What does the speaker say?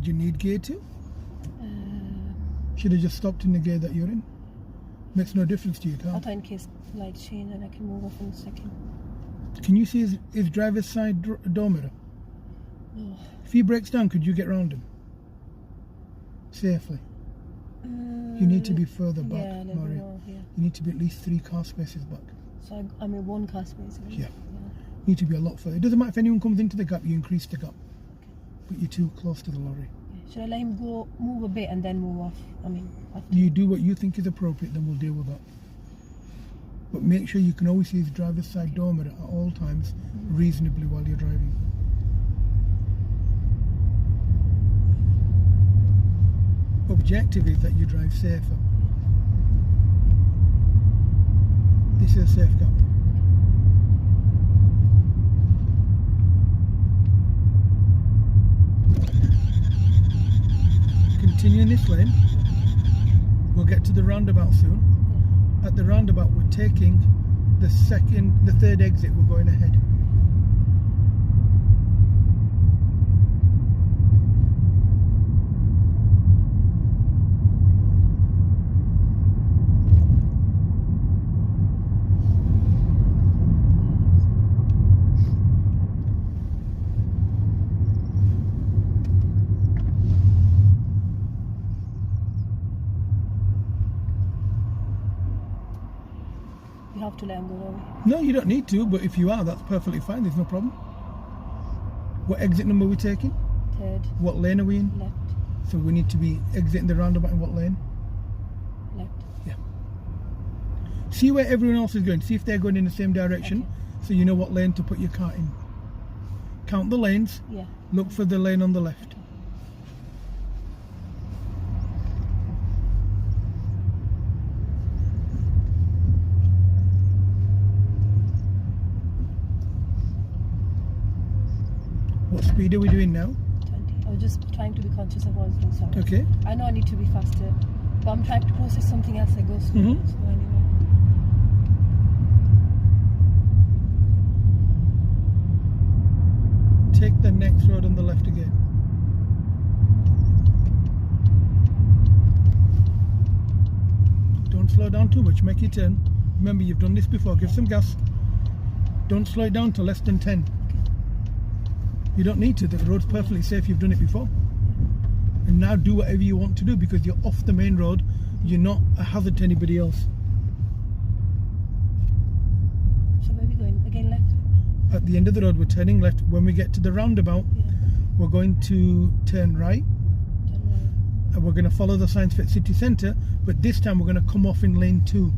Did you need gear to? Should have just stopped in the gear that you're in. Makes no difference to your car. I thought in case lights change and I can move off in a second. Can you see his driver's side door mirror? No. If he breaks down, could you get round him? Safely. You need to be further back, yeah, a little bit Maria. more, yeah. You need to be at least 3 car spaces back. So I'm in 1 car space. Right? Yeah. You need to be a lot further. It doesn't matter if anyone comes into the gap, you increase the gap. But you're too close to the lorry. Yeah. Should I let him go, move a bit and then move off? I mean, after. You do what you think is appropriate, then we'll deal with that. But make sure you can always see his driver's side door mirror at all times, reasonably while you're driving. Objective is that you drive safer. This is a safe gap. Continue in this lane. We'll get to the roundabout soon. At the roundabout, we're taking the 3rd exit. We're going ahead. You have to let him go away. No, you don't need to, but if you are, that's perfectly fine. There's no problem. What exit number are we taking? 3rd. What lane are we in? Left. So we need to be exiting the roundabout in what lane? Left. Yeah. See where everyone else is going. See if they're going in the same direction. Okay. So you know what lane to put your car in. Count the lanes. Yeah. Look for the lane on the left. What speed are we doing now? 20. I was just trying to be conscious of what I was doing. Sorry. Okay. I know I need to be faster, but I'm trying to process something else that goes slow. Mhm. So anyway. Take the next road on the left again. Don't slow down too much, make your turn. Remember, you've done this before, give some gas. Don't slow it down to less than 10. You don't need to, the road's perfectly safe, you've done it before. And now do whatever you want to do because you're off the main road, you're not a hazard to anybody else. So where are we going? Again left? At the end of the road, we're turning left. When we get to the roundabout, Yeah. we're going to turn right. Turn right. And we're going to follow the signs for City Centre, but this time we're going to come off in lane 2.